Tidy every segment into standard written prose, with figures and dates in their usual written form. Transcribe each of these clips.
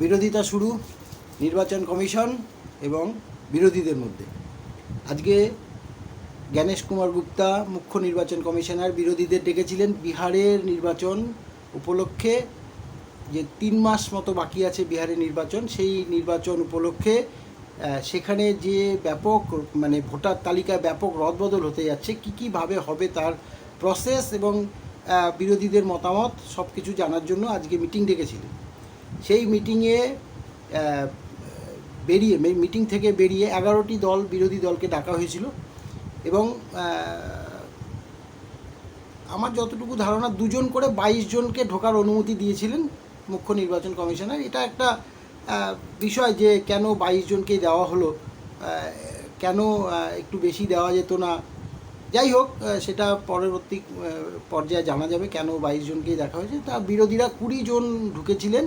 বিরোধিতা শুরু নির্বাচন কমিশন এবং বিরোধীদের মধ্যে। আজকে জ্ঞানেশ কুমার গুপ্তা মুখ্য নির্বাচন কমিশনার বিরোধীদের ডেকেছিলেন বিহারের নির্বাচন উপলক্ষে, যে 3 মাস মতো বাকি আছে বিহারের নির্বাচন, সেই নির্বাচন উপলক্ষে সেখানে যে ব্যাপক ভোটার তালিকায় ব্যাপক রদবদল হতে যাচ্ছে, কীভাবে হবে তার প্রসেস এবং বিরোধীদের মতামত সব কিছু জানার জন্য আজকে মিটিং ডেকেছিলেন। সেই মিটিংয়ে মিটিং থেকে বেরিয়ে 11টি দল বিরোধী দলকে ডাকা হয়েছিল এবং আমার যতটুকু ধারণা 2 জন করে 22 জনকে ঢোকার অনুমতি দিয়েছিলেন মুখ্য নির্বাচন কমিশনার। এটা একটা বিষয় যে কেন 22 জনকেই দেওয়া হলো, কেন একটু বেশি দেওয়া যেত না। যাই হোক, সেটা পরবর্তী পর্যায়ে জানা যাবে কেন 22 জনকেই দেখা হয়েছে। তা বিরোধীরা 20 জন ঢুকেছিলেন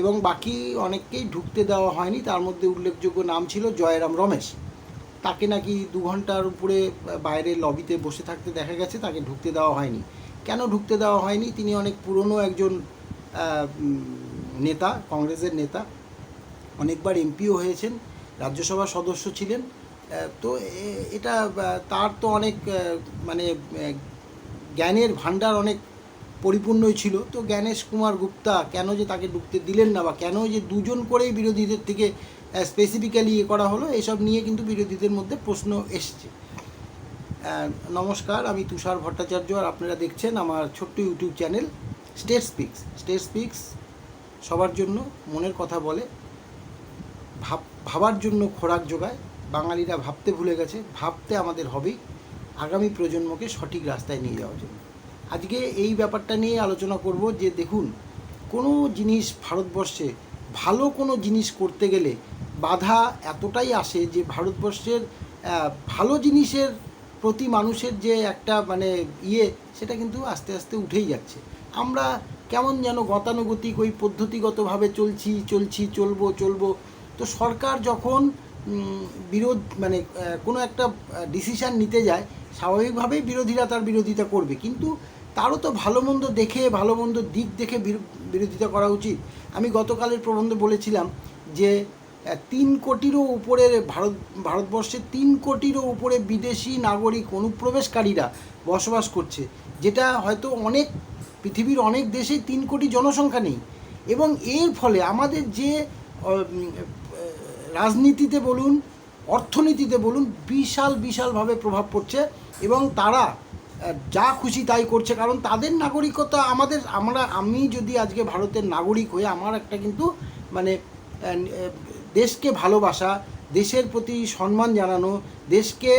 এবং বাকি অনেককেই ঢুকতে দেওয়া হয়নি। তার মধ্যে উল্লেখযোগ্য নাম ছিল জয়রাম রমেশ। তাকে নাকি 2 ঘন্টার উপরে বাইরে লবিতে বসে থাকতে দেখা গেছে, তাকে ঢুকতে দেওয়া হয়নি। কেন ঢুকতে দেওয়া হয়নি? তিনি অনেক পুরনো একজন নেতা, কংগ্রেসের নেতা, অনেকবার এমপিও হয়েছেন, রাজ্যসভার সদস্য ছিলেন। তো এটা তার তো অনেক জ্ঞানের ভাণ্ডার অনেক পরিপূর্ণই ছিল। তো জ্ঞানেশ কুমার গুপ্তা কেন যে তাকে ঢুকতে দিলেন না, বা কেন যে 2 জন করেই বিরোধীদের থেকে স্পেসিফিক্যালি করা হলো, এসব নিয়ে কিন্তু বিরোধীদের মধ্যে প্রশ্ন এসছে। নমস্কার, আমি তুষার ভট্টাচার্য, আর আপনারা দেখছেন আমার ছোট্ট ইউটিউব চ্যানেল স্টেট স্পিক্স। সবার জন্য মনের কথা বলে, ভাবার জন্য খোরাক যোগায়। বাঙালিরা ভাবতে ভুলে গেছে, ভাবতে আমাদের হবেই আগামী প্রজন্মকে সঠিক রাস্তায় নিয়ে যাওয়ার জন্য। আজকে এই ব্যাপারটা নিয়ে আলোচনা করব যে দেখুন, কোনো জিনিস ভারতবর্ষে ভালো কোনো জিনিস করতে গেলে বাধা এতটাই আসে যে ভারতবর্ষের ভালো জিনিসের প্রতি মানুষের যে একটা সেটা কিন্তু আস্তে আস্তে উঠেই যাচ্ছে। আমরা কেমন যেন গতানুগতিক ওই পদ্ধতিগতভাবে চলবো। তো সরকার যখন কোনো একটা ডিসিশান নিতে যায়, স্বাভাবিকভাবেই বিরোধীরা তার বিরোধিতা করবে, কিন্তু তারও তো ভালো মন্দ দিক দেখে বিরোধিতা করা উচিত। আমি গতকালের প্রবন্ধে বলেছিলাম যে 3 কোটিরও উপরে ভারতবর্ষে 3 কোটিরও উপরে বিদেশি নাগরিক অনুপ্রবেশকারীরা বসবাস করছে, যেটা হয়তো পৃথিবীর অনেক দেশেই 3 কোটি জনসংখ্যা নেই। এবং এর ফলে আমাদের যে রাজনীতিতে বলুন, অর্থনীতিতে বলুন, বিশালভাবে প্রভাব পড়ছে এবং তারা যা খুশি তাই করছে। কারণ তাদের নাগরিকতা আমি যদি আজকে ভারতের নাগরিক হয়ে আমার একটা কিন্তু দেশকে ভালোবাসা, দেশের প্রতি সম্মান জানানো, দেশকে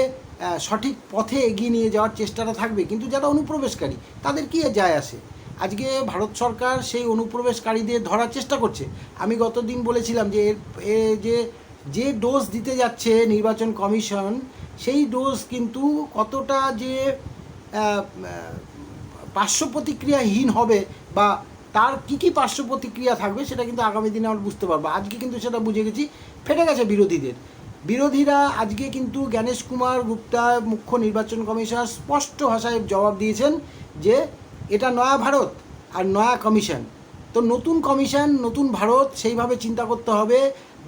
সঠিক পথে এগিয়ে নিয়ে যাওয়ার চেষ্টাটা থাকবে। কিন্তু যারা অনুপ্রবেশকারী তাদের কি যায় আসে? আজকে ভারত সরকার সেই অনুপ্রবেশকারীদের ধরার চেষ্টা করছে। আমি গতদিন বলেছিলাম যে যে ডোজ দিতে যাচ্ছে নির্বাচন কমিশন, সেই ডোজ কিন্তু কতটা যে পার্শ্ব প্রতিক্রিয়াহীন হবে বা তার কী পার্শ্ব প্রতিক্রিয়া থাকবে, সেটা কিন্তু আগামী দিনে আমরা বুঝতে পারবো। আজকে কিন্তু সেটা বুঝে গেছি, ফেটে গেছে বিরোধীরা। আজকে কিন্তু জ্ঞানেশ কুমার গুপ্তা মুখ্য নির্বাচন কমিশনার স্পষ্ট ভাষায় জবাব দিয়েছেন যে এটা নয়া ভারত আর নয়া কমিশন। তো নতুন কমিশন, নতুন ভারত, সেইভাবে চিন্তা করতে হবে।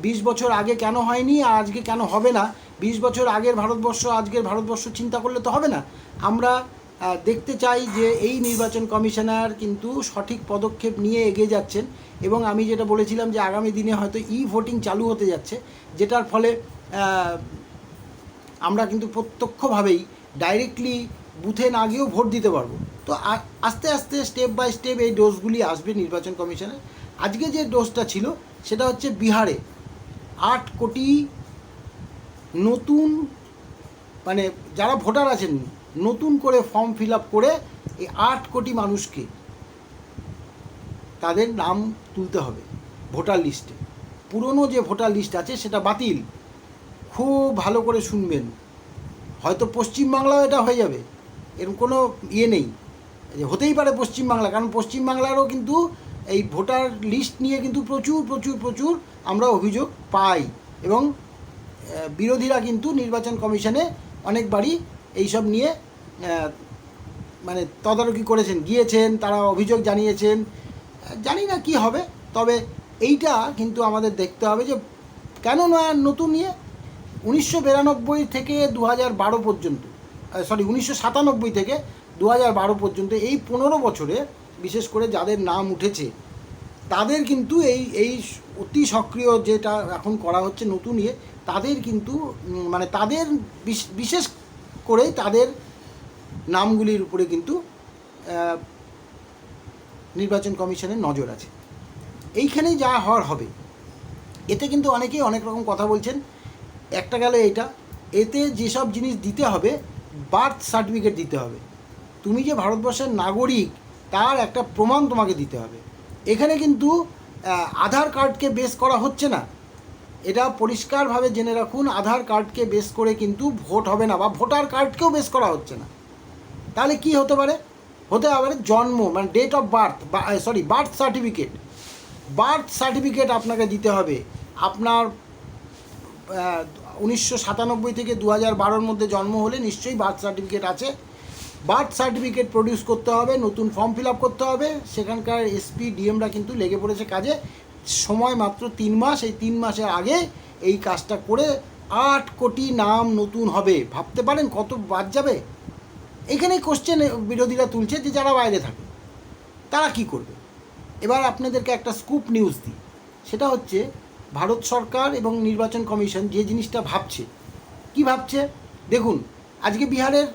20 বছর আগে কেন হয়নি আর আজকে কেন হবে না? 20 বছর আগের ভারতবর্ষ, আজকের ভারতবর্ষ চিন্তা করলে তো হবে না। আমরা দেখতে চাই যে এই নির্বাচন কমিশনার কিন্তু সঠিক পদক্ষেপ নিয়ে এগিয়ে যাচ্ছেন। এবং আমি যেটা বলেছিলাম যে আগামী দিনে হয়তো ভোটিং চালু হতে যাচ্ছে, যেটার ফলে আমরা কিন্তু প্রত্যক্ষভাবেই ডাইরেক্টলি বুথে না গিয়েও ভোট দিতে পারবো। তো আস্তে আস্তে স্টেপ বাই স্টেপ এই ডোজগুলি আসবে নির্বাচন কমিশনের। আজকে যে ডোজটা ছিল সেটা হচ্ছে বিহারে 8 কোটি নতুন যারা ভোটার আছেন, নতুন করে ফর্ম ফিল আপ করে এই 8 কোটি মানুষকে তাদের নাম তুলতে হবে ভোটার লিস্টে। পুরনো যে ভোটার লিস্ট আছে সেটা বাতিল। খুব ভালো করে শুনবেন, হয়তো পশ্চিমবাংলাও এটা হয়ে যাবে, এরকম কোনো নেই, হতেই পারে পশ্চিমবাংলা, কারণ পশ্চিমবাংলারও কিন্তু এই ভোটার লিস্ট নিয়ে কিন্তু প্রচুর আমরা অভিযোগ পাই। এবং বিরোধীরা কিন্তু নির্বাচন কমিশনে অনেকবারই এইসব নিয়ে তদারকি করেছেন, গিয়েছেন, তারা অভিযোগ জানিয়েছেন। জানি না কি হবে, তবে এইটা কিন্তু আমাদের দেখতে হবে যে কেন নতুন নিয়ে 1992 থেকে 2012 পর্যন্ত, 1997 থেকে 2012 পর্যন্ত এই 15 বছরে বিশেষ করে যাদের নাম উঠেছে তাদের কিন্তু এই অতি সক্রিয় যেটা এখন করা হচ্ছে নতুন ইয়ে, তাদের কিন্তু মানে তাদের বিশেষ করে তাদের নামগুলির উপরে কিন্তু নির্বাচন কমিশনের নজর আছে। এইখানেই যা হওয়ার হবে। এতে কিন্তু অনেকেই অনেক রকম কথা বলছেন। একটা গেল এইটা, এতে যেসব জিনিস দিতে হবে, বার্থ সার্টিফিকেট দিতে হবে, তুমি যে ভারতবর্ষের নাগরিক তার একটা প্রমাণ তোমাকে দিতে হবে। এখানে কিন্তু আধার কার্ডকে বেস করা হচ্ছে না, এটা পরিষ্কারভাবে জেনে রাখুন। আধার কার্ডকে বেস করে কিন্তু ভোট হবে না, বা ভোটার কার্ডকেও বেস করা হচ্ছে না। তাহলে কি হতে পারে? হতে পারে জন্ম, মানে date of birth, birth certificate. Birth certificate আপনাকে দিতে হবে। আপনার 1997 থেকে 2012 মধ্যে জন্ম হলে নিশ্চয়ই বার্থ সার্টিফিকেট আছে। বার্থ সার্টিফিকেট প্রডিউস করতে হবে, নতুন ফর্ম ফিল আপ করতে হবে। সেখানকার এসপি ডিএমরা কিন্তু লেগে পড়েছে কাজে। সময় মাত্র 3 মাস। এই 3 মাসের আগে এই কাজটা করে 8 কোটি নাম নতুন হবে। ভাবতে পারেন কত বাদ যাবে? এখানে কোশ্চেন বিরোধীরা তুলছে যে যারা বাইরে থাকে তারা কি করবে। এবার আপনাদেরকে একটা স্কুপ নিউজ দিই, সেটা হচ্ছে ভারত সরকার এবং নির্বাচন কমিশন যে জিনিসটা ভাবছে। কি ভাবছে দেখুন, আজকে বিহারের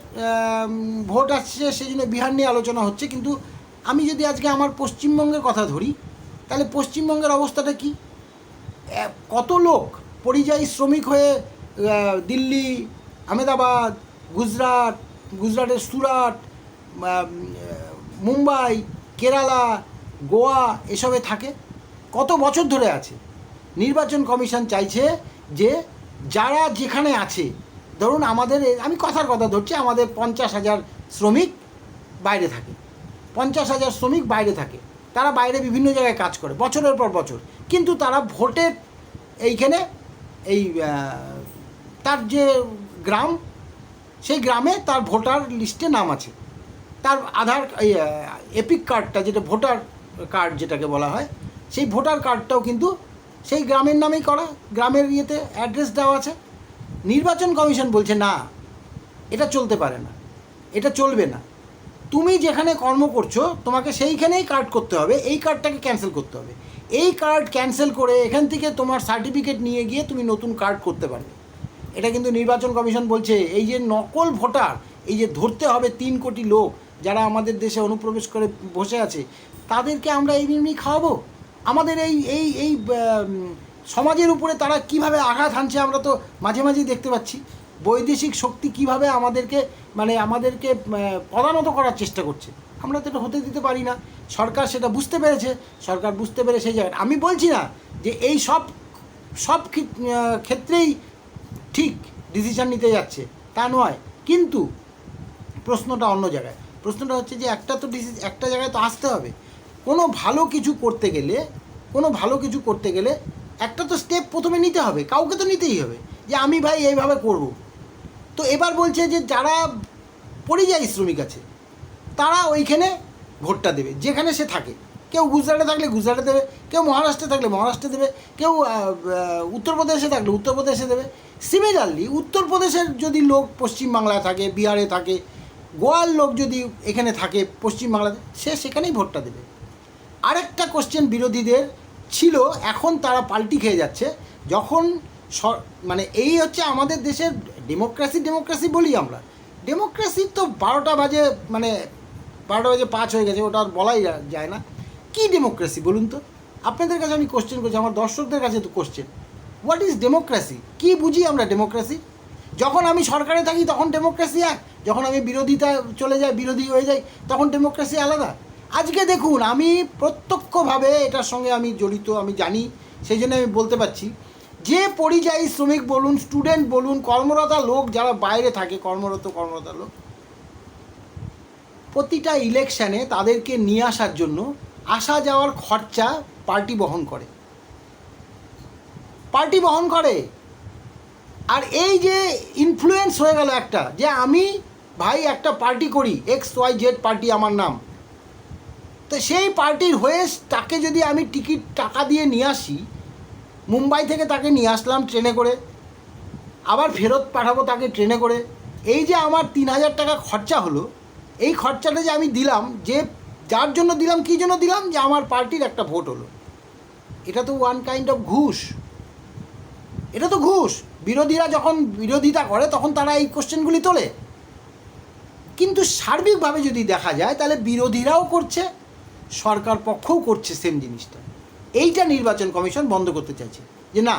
ভোট আসছে, সেই জন্য বিহার নিয়ে আলোচনা হচ্ছে। কিন্তু আমি যদি আজকে আমার পশ্চিমবঙ্গের কথা ধরি, তাহলে পশ্চিমবঙ্গের অবস্থাটা কি? কত লোক পরিযায়ী শ্রমিক হয়ে দিল্লি, আহমেদাবাদ, গুজরাটের সুরাট, মুম্বাই, কেরালা, গোয়া এসবে থাকে, কত বছর ধরে আছে। নির্বাচন কমিশন চাইছে যে যারা যেখানে আছে, ধরুন আমাদের, আমি কথার কথা ধরছি, আমাদের 50,000 শ্রমিক বাইরে থাকে, 50,000 শ্রমিক বাইরে থাকে। তারা বাইরে বিভিন্ন জায়গায় কাজ করে বছরের পর বছর, কিন্তু তারা ভোটের এইখানে এই তার যে গ্রাম, সেই গ্রামে তার ভোটার লিস্টে নাম আছে। তার আধার এপিক কার্ডটা, যেটা ভোটার কার্ড যেটাকে বলা হয়, সেই ভোটার কার্ডটাও কিন্তু সেই গ্রামের নামেই করা, গ্রামের ইয়েতে অ্যাড্রেস দেওয়া আছে। নির্বাচন কমিশন বলছে না, এটা চলতে পারে না, এটা চলবে না। তুমি যেখানে কর্ম করছো তোমাকে সেইখানেই কার্ড করতে হবে, এই কার্ডটাকে ক্যান্সেল করতে হবে। এই কার্ড ক্যান্সেল করে এখান থেকে তোমার সার্টিফিকেট নিয়ে গিয়ে তুমি নতুন কার্ড করতে পারবে। এটা কিন্তু নির্বাচন কমিশন বলছে। এই যে নকল ভোটার, এই যে ধরতে হবে 3 কোটি লোক যারা আমাদের দেশে অনুপ্রবেশ করে বসে আছে, তাদেরকে আমরা এমনি খাওয়াবো? আমাদের এই এই এই সমাজের উপরে তারা কিভাবে আঘাত হানছে আমরা তো মাঝে মাঝেই দেখতে পাচ্ছি। বৈদেশিক শক্তি কিভাবে আমাদেরকে পদানত করার চেষ্টা করছে। আমরা তো এটা হতে দিতে পারি না। সরকার সেটা বুঝতে পেরেছে। সরকার বুঝতে পেরে সেই জায়গায়, আমি বলছি না যে এই সব ক্ষেত্রেই ঠিক ডিসিশন নিতে যাচ্ছে, তা নয়, কিন্তু প্রশ্নটা অন্য জায়গায়। প্রশ্নটা হচ্ছে যে একটা জায়গায় তো আসতে হবে। কোনো ভালো কিছু করতে গেলে একটা তো স্টেপ প্রথমে নিতে হবে, কাউকে তো নিতেই হবে যে আমি ভাই এইভাবে করব। তো এবার বলছে যে যারা পরিযায়ী শ্রমিক আছে তারা ওইখানে ভোটটা দেবে যেখানে সে থাকে। কেউ গুজরাটে থাকলে গুজরাটে দেবে, কেউ মহারাষ্ট্রে থাকলে মহারাষ্ট্রে দেবে, কেউ উত্তরপ্রদেশে থাকলে উত্তরপ্রদেশে দেবে। সিমিলারলি উত্তরপ্রদেশের যদি লোক পশ্চিমবাংলায় থাকে, বিহারে থাকে, গোয়ার লোক যদি এখানে থাকে পশ্চিমবাংলাতে, সে সেখানেই ভোটটা দেবে। আরেকটা কোশ্চেন বিরোধীদের ছিল, এখন তারা পাল্টি খেয়ে যাচ্ছে। যখন এই হচ্ছে আমাদের দেশের ডেমোক্রেসি বলি আমরা। ডেমোক্রেসি তো 12টা বাজে 5 হয়ে গেছে, ওটা আর বলাই যায় না। কি ডেমোক্রেসি বলুন তো? আপনাদের কাছে আমি কোশ্চেন করছি, আমার দর্শকদের কাছে তো কোশ্চেন, হোয়াট ইজ ডেমোক্রেসি? কী বুঝি আমরা ডেমোক্রেসি? যখন আমি সরকারে থাকি তখন ডেমোক্রেসি এক, যখন আমি বিরোধী হয়ে যাই তখন ডেমোক্রেসি আলাদা। আজকে দেখুন, আমি প্রত্যক্ষভাবে এটার সঙ্গে আমি জড়িত, আমি জানি, সেই জন্য আমি বলতে পারছি যে পরিযায়ী শ্রমিক বলুন, স্টুডেন্ট বলুন, কর্মরত লোক যারা বাইরে থাকে, কর্মরত লোক, প্রতিটা ইলেকশানে তাদেরকে নিয়ে আসার জন্য আসা যাওয়ার খরচা পার্টি বহন করে। আর এই যে ইনফ্লুয়েন্স হয়ে গেল একটা, যে আমি ভাই একটা পার্টি করি, XYZ পার্টি আমার নাম, তো সেই পার্টির হয়ে তাকে যদি আমি টিকিট টাকা দিয়ে নিয়ে আসি, মুম্বাই থেকে তাকে নিয়ে আসলাম ট্রেনে করে, আবার ফেরত পাঠাবো তাকে ট্রেনে করে, এই যে আমার 3,000 টাকা খরচা হলো, এই খরচাটা যে আমি দিলাম, যে যার জন্য দিলাম, কী জন্য দিলাম, যে আমার পার্টির একটা ভোট হলো, এটা তো ওয়ান কাইন্ড অফ ঘুষ। এটা তো ঘুষ। বিরোধীরা যখন বিরোধিতা করে তখন তারা এই কোশ্চেনগুলি তোলে, কিন্তু সার্বিকভাবে যদি দেখা যায় তাহলে বিরোধীরাও করছে, সরকার পক্ষও করছে সেম জিনিসটা। এইটা নির্বাচন কমিশন বন্ধ করতে চাইছে, যে না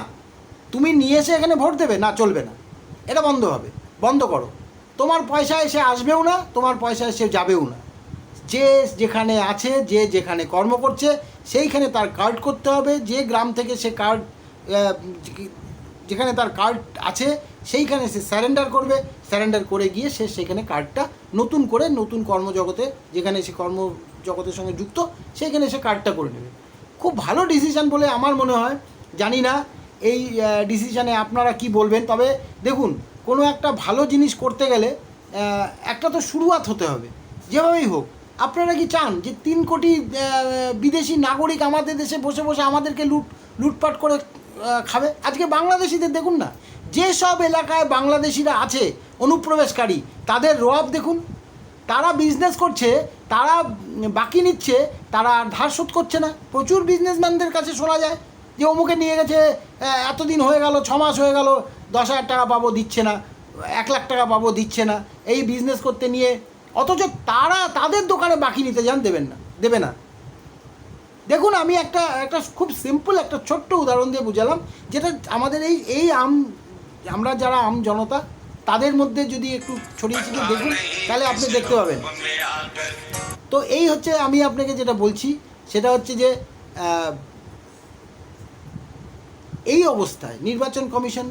তুমি নিয়ে এসে এখানে ভোট দেবে না, চলবে না, এটা বন্ধ হবে, বন্ধ করো। তোমার পয়সা এসে আসবেও না, তোমার পয়সা এসে যাবেও না। যে যেখানে আছে, যে যেখানে কর্ম করছে, সেইখানে তার কার্ড করতে হবে। যে গ্রাম থেকে সে কার্ড, যেখানে তার কার্ড আছে সেইখানে সে স্যারেন্ডার করবে, স্যারেন্ডার করে গিয়ে সে সেখানে কার্ডটা নতুন করে, নতুন কর্মজগতে যেখানে সে কর্মজগতের সঙ্গে যুক্ত, সেইখানে সে কার্ডটা করে নেবে। খুব ভালো ডিসিশান বলে আমার মনে হয়। জানি না এই ডিসিশানে আপনারা কি বলবেন। তবে দেখুন, কোনো একটা ভালো জিনিস করতে গেলে একটা তো শুরুয়াত হতে হবে, যেভাবেই হোক। আপনারা কি চান যে 3 কোটি বিদেশি নাগরিক আমাদের দেশে বসে বসে আমাদেরকে লুটপাট করে খাবে? আজকে বাংলাদেশিদের দেখুন না, যেসব এলাকায় বাংলাদেশিরা আছে অনুপ্রবেশকারী, তাদের রোয়াব দেখুন। তারা বিজনেস করছে, তারা বাকি নিচ্ছে, তারা ধার শোধ করছে না। প্রচুর বিজনেসম্যানদের কাছে শোনা যায় যে অমুকে নিয়ে গেছে, এতদিন হয়ে গেল, 6 মাস হয়ে গেল, 10,000 টাকা পাবো দিচ্ছে না, 1 লাখ টাকা পাবো দিচ্ছে না, এই বিজনেস করতে নিয়ে। অথচ তারা তাদের দোকানে বাকি নিতে যান, দেবে না। দেখুন, আমি একটা খুব সিম্পল একটা ছোট্ট উদাহরণ দিয়ে বুঝালাম, যেটা আমাদের এই আমরা যারা আম জনতা, তাদের মধ্যে যদি একটু ছড়িয়ে ছিটিয়ে দেখুন তাহলে আপনি দেখতে পাবেন। তো এই হচ্ছে আমি আপনাকে যেটা বলছি, সেটা হচ্ছে যে এই অবস্থায় নির্বাচন কমিশন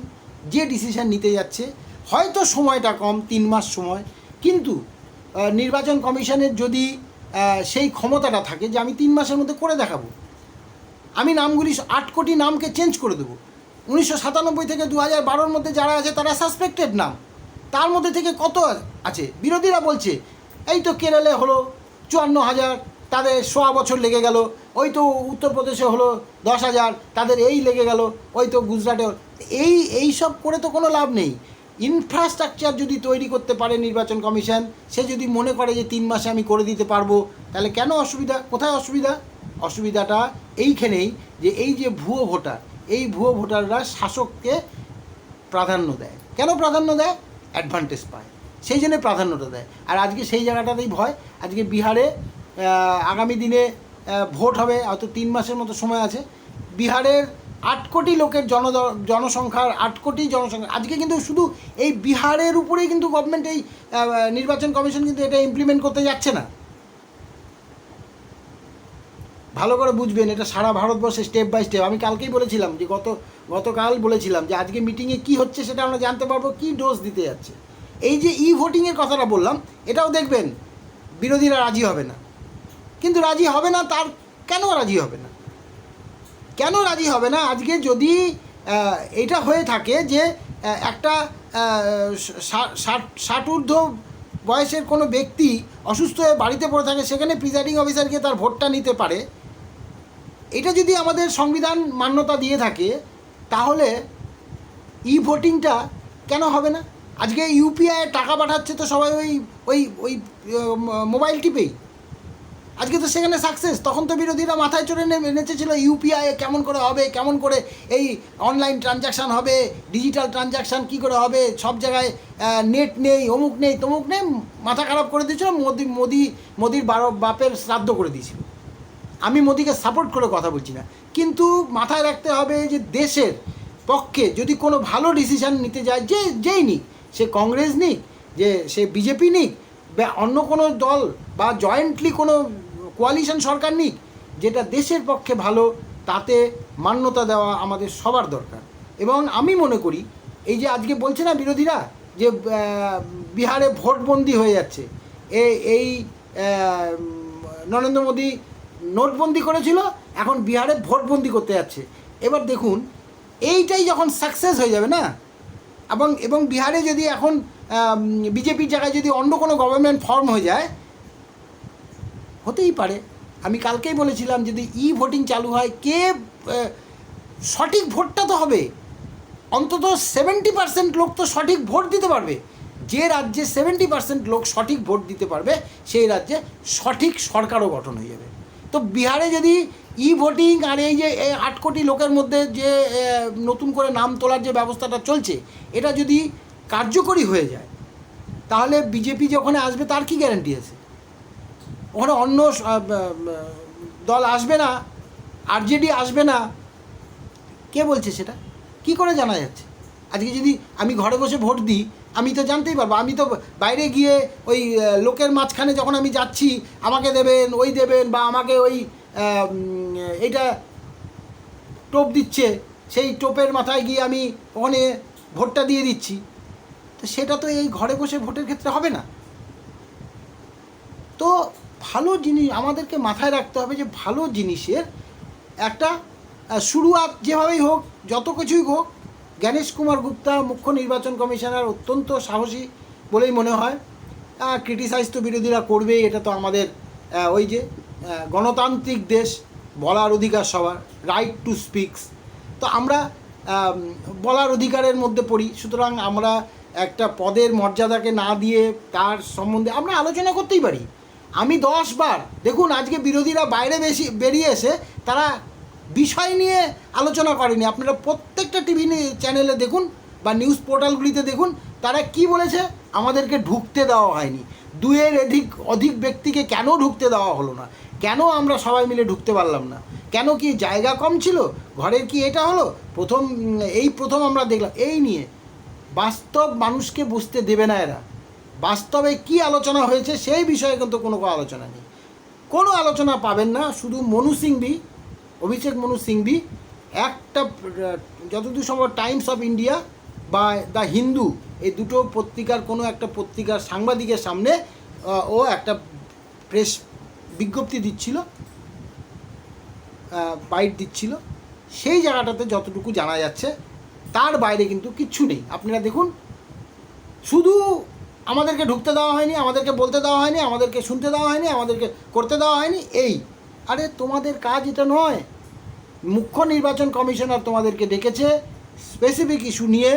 যে ডিসিশন নিতে যাচ্ছে, হয়তো সময়টা কম, 3 মাস সময়, কিন্তু নির্বাচন কমিশনের যদি সেই ক্ষমতাটা থাকে যে আমি 3 মাসের মধ্যে করে দেখাবো, আমি নামগুলি 8 কোটি নামকে চেঞ্জ করে দেবো। 1997 থেকে 2012-র মধ্যে যারা আছে তারা সাসপেক্টেড নাম, তার মধ্যে থেকে কত আছে? বিরোধীরা বলছে এই তো কেরালে হলো 54,000, তাদের 100 বছর লেগে গেল। ওই তো উত্তরপ্রদেশে হলো 10,000, তাদের এই লেগে গেল। ওই তো গুজরাটে। এই সব করে তো কোনো লাভ নেই। ইনফ্রাস্ট্রাকচার যদি তৈরি করতে পারে নির্বাচন কমিশন, সে যদি মনে করে যে 3 মাসে আমি করে দিতে পারবো, তাহলে কেন অসুবিধা? কোথায় অসুবিধা? অসুবিধাটা এইখানেই যে এই যে ভুয়ো ভোটার, এই ভুয়ো ভোটাররা শাসককে প্রাধান্য দেয়। কেন প্রাধান্য দেয়? অ্যাডভান্টেজ পায়, সেই জন্য প্রাধান্যটা দেয়। আর আজকে সেই জায়গাটাতেই ভয়। আজকে বিহারে আগামী দিনে ভোট হবে, হয়তো 3 মাসের মতো সময় আছে। বিহারের 8 কোটি লোকের জনসংখ্যার 8 কোটি জনসংখ্যা আজকে কিন্তু শুধু এই বিহারের উপরেই কিন্তু গভর্নমেন্ট, এই নির্বাচন কমিশন কিন্তু এটা ইমপ্লিমেন্ট করতে যাচ্ছে না। ভালো করে বুঝবেন, এটা সারা ভারতবর্ষে স্টেপ বাই স্টেপ। আমি কালকেই বলেছিলাম যে গতকাল বলেছিলাম যে আজকে মিটিংয়ে কি হচ্ছে সেটা আমরা জানতে পারবো, কি ডোজ দিতে যাচ্ছে। এই যে ভোটিংয়ের কথাটা বললাম, এটাও দেখবেন বিরোধীরা রাজি হবে না। কিন্তু রাজি হবে না, তার কেন রাজি হবে না? কেন রাজি হবে না? আজকে যদি এটা হয়ে থাকে যে একটা 60 ঊর্ধ্ব বয়সের কোনো ব্যক্তি অসুস্থ হয়ে বাড়িতে পড়ে থাকে, সেখানে প্রিজাইডিং অফিসারকে তার ভোটটা নিতে পারে, এটা যদি আমাদের সংবিধান মান্যতা দিয়ে থাকে, তাহলে ভোটিংটা কেন হবে না? আজকে ইউপিআই টাকা পাঠাচ্ছে তো সবাই ওই মোবাইল টিপেই। আজকে তো সেখানে সাকসেস। তখন তো বিরোধীরা মাথায় চড়ে নেচেছিল ইউপিআই কেমন করে হবে, কেমন করে এই অনলাইন ট্রানজ্যাকশান হবে, ডিজিটাল ট্রানজ্যাকশান কী করে হবে, সব জায়গায় নেট নেই, অমুক নেই, তমুক নেই, মাথা খারাপ করে দিয়েছিল। মোদির বাপের শ্রাদ্ধ করে দিয়েছিল। আমি মোদিকে সাপোর্ট করে কথা বলছি না, কিন্তু মাথায় রাখতে হবে যে দেশের পক্ষে যদি কোনো ভালো ডিসিশান নিতে যায়, যেই নিক, সে কংগ্রেস নিক, যে সে বিজেপি নিক, বা অন্য কোনো দল, বা জয়েন্টলি কোনো কোয়ালিশন সরকার নিক, যেটা দেশের পক্ষে ভালো, তাতে মান্যতা দেওয়া আমাদের সবার দরকার। এবং আমি মনে করি এই যে আজকে বলছে না বিরোধীরা যে বিহারে ভোটবন্দি হয়ে যাচ্ছে, এই নরেন্দ্র মোদী নোটবন্দি করেছিল, এখন বিহারে ভোটবন্দি করতে যাচ্ছে। এবার দেখুন, এইটাই যখন সাকসেস হয়ে যাবে না, এবং বিহারে যদি এখন বিজেপির জায়গায় যদি অন্য কোনো গভর্নমেন্ট ফর্ম হয়ে যায়, হতেই পারে আমি কালকেই বলেছিলাম যদি ভোটিং চালু হয় কে সঠিক ভোটটা তো হবে, অন্তত 70% লোক তো সঠিক ভোট দিতে পারবে। যে রাজ্যে 70% লোক সঠিক ভোট দিতে পারবে সেই রাজ্যে সঠিক সরকারও গঠন হয়ে যাবে। তো বিহারে যদি ভোটিং আর এই যে 8 কোটি লোকের মধ্যে যে নতুন করে নাম তোলার যে ব্যবস্থাটা চলছে এটা যদি কার্যকরী হয়ে যায় তাহলে বিজেপি যখন আসবে তার কি গ্যারান্টি আছে? ওখানে অন্য দল আসবে না, আরজেডি আসবে না, কে বলছে সেটা? কি করে জানা যাচ্ছে? আজকে যদি আমি ঘরে বসে ভোট দিই আমি তো জানতেই পারবো, আমি তো বাইরে গিয়ে ওই লোকের মাঝখানে যখন আমি যাচ্ছি আমাকে দেবেন ওই দেবেন বা আমাকে ওই এইটা টোপ দিচ্ছে সেই টোপের মাথায় গিয়ে আমি ওখানে ভোটটা দিয়ে দিচ্ছি, তো সেটা তো এই ঘরে বসে ভোটের ক্ষেত্রে হবে না। তো ভালো জিনিস আমাদেরকে মাথায় রাখতে হবে যে ভালো জিনিসের একটা শুরুয়াত যেভাবেই হোক, যত কিছুই হোক, জ্ঞানেশ কুমার গুপ্তা মুখ্য নির্বাচন কমিশনার অত্যন্ত সাহসী বলেই মনে হয়। ক্রিটিসাইজ তো বিরোধীরা করবেই, এটা তো আমাদের ওই যে গণতান্ত্রিক দেশ, বলার অধিকার সবার, রাইট টু স্পিক্স। তো আমরা বলার অধিকারের মধ্যে পড়ি, সুতরাং আমরা একটা পদের মর্যাদাকে না দিয়ে তার সম্বন্ধে আমরা আলোচনা করতেই পারি। আমি 10 বার দেখুন আজকে বিরোধীরা বাইরে বেরিয়ে এসে তারা বিষয় নিয়ে আলোচনা করেনি। আপনারা প্রত্যেকটা টিভি চ্যানেলে দেখুন বা নিউজ পোর্টালগুলিতে দেখুন তারা কি বলেছে, আমাদেরকে ঢুকতে দেওয়া হয়নি। 2-এর অধিক ব্যক্তিকে কেন ঢুকতে দেওয়া হলো না, কেন আমরা সবাই মিলে ঢুকতে পারলাম না, কেন কি জায়গা কম ছিল, ঘরের কি এটা হলো, প্রথম আমরা দেখলাম। এই নিয়ে বাস্তব মানুষকে বুঝতে দেবে না এরা। বাস্তবে কি আলোচনা হয়েছে সেই বিষয়ে কিন্তু কোনো আলোচনা নেই, কোনো আলোচনা পাবেন না। শুধু অভিষেক মনু সিংভি একটা যতদূর সম্ভব টাইমস অফ ইন্ডিয়া বা দ্য হিন্দু এই দুটো পত্রিকার কোনো একটা পত্রিকার সাংবাদিকের সামনে ও একটা প্রেস বিজ্ঞপ্তি দিচ্ছিল, বাইট দিচ্ছিল, সেই জায়গাটাতে যতটুকু জানা যাচ্ছে তার বাইরে কিন্তু কিচ্ছু নেই। আপনারা দেখুন, শুধু আমাদেরকে ঢুকতে দেওয়া হয়নি, আমাদেরকে বলতে দেওয়া হয়নি, আমাদেরকে শুনতে দেওয়া হয়নি, আমাদেরকে করতে দেওয়া হয়নি। আরে তোমাদের কাজ এটা নয়। মুখ্য নির্বাচন কমিশনার তোমাদেরকে ডেকেছে স্পেসিফিক ইস্যু নিয়ে,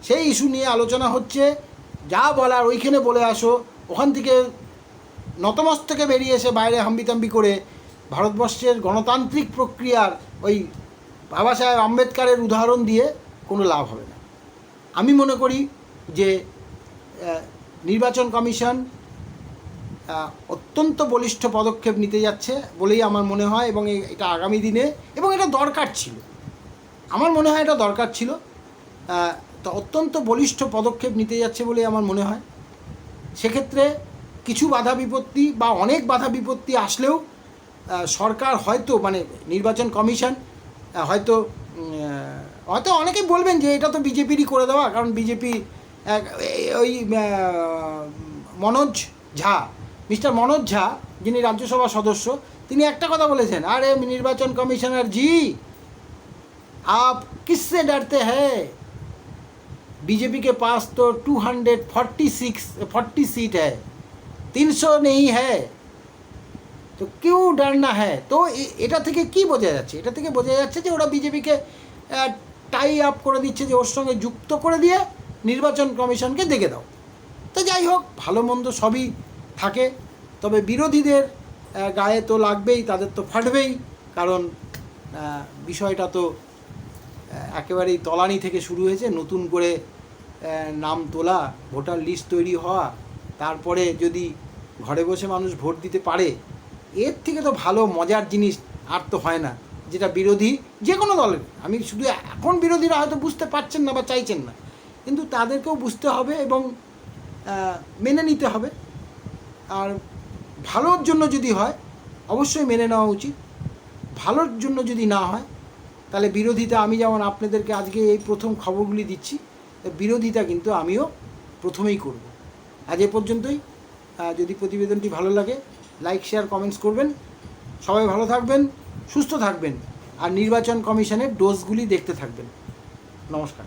সেই ইস্যু নিয়ে আলোচনা হচ্ছে, যা বলার ওইখানে বলে আসো। ওখান থেকে নতমস্তকে বেরিয়ে এসে বাইরে হাম্বিতাম্বি করে ভারতবর্ষের গণতান্ত্রিক প্রক্রিয়ার ওই বাবা সাহেব আম্বেদকরের উদাহরণ দিয়ে কোনো লাভ হবে না। আমি মনে করি যে নির্বাচন কমিশন অত্যন্ত বলিষ্ঠ পদক্ষেপ নিতে যাচ্ছে বলেই আমার মনে হয়, এবং এটা আগামী দিনে, এবং এটা দরকার ছিল, আমার মনে হয় এটা দরকার ছিল। তো অত্যন্ত বলিষ্ঠ পদক্ষেপ নিতে যাচ্ছে বলেই আমার মনে হয়। সেক্ষেত্রে কিছু বাধা বিপত্তি বা অনেক বাধা বিপত্তি আসলেও সরকার হয়তো নির্বাচন কমিশন হয়তো অনেকেই বলবেন যে এটা তো বিজেপিরই করে দেওয়া, কারণ বিজেপি ওই মিস্টার মনোজ ঝা যিনি রাজ্যসভা সদস্য, তিনি একটা কথা বলেছেন, আরে নির্বাচন কমিশনার জি आप किससे डरते हैं, बीजेपी के पास तो 240 सीट है, 300 नहीं है, তো क्यों डरना है। তো এটা থেকে কি বোঝা যাচ্ছে? এটা থেকে বোঝা যাচ্ছে যে ওরা বিজেপিকে টাই আপ করে দিচ্ছে, যে ওর সঙ্গে যুক্ত করে দিয়ে নির্বাচন কমিশনকে দেখে দাও। তো যাই হোক, ভালো মন্দ সবই থাকে, তবে বিরোধীদের গায়ে তো লাগবেই, তাদের তো ফাটবেই, কারণ বিষয়টা তো একেবারেই তলানি থেকে শুরু হয়েছে। নতুন করে নাম তোলা, ভোটার লিস্ট তৈরি হওয়া, তারপরে যদি ঘরে বসে মানুষ ভোট দিতে পারে, এর থেকে তো ভালো মজার জিনিস আর তো হয় না, যেটা বিরোধী যে কোনো দলের। আমি শুধু এখন বিরোধীরা হয়তো বুঝতে পারছেন না বা চাইছেন না, কিন্তু তাদেরকেও বুঝতে হবে এবং মেনে নিতে হবে। আর ভালোর জন্য যদি হয় অবশ্যই মেনে নেওয়া উচিত, ভালোর জন্য যদি না হয় তাহলে বিরোধিতা, আমি যেমন আপনাদেরকে আজকে এই প্রথম খবরগুলি দিচ্ছি, বিরোধিতা কিন্তু আমিও প্রথমেই করব। আজ এ পর্যন্তই। যদি প্রতিবেদনটি ভালো লাগে লাইক, শেয়ার, কমেন্টস করবেন। সবাই ভালো থাকবেন, সুস্থ থাকবেন, আর নির্বাচন কমিশনের ডোজগুলি দেখতে থাকবেন। নমস্কার।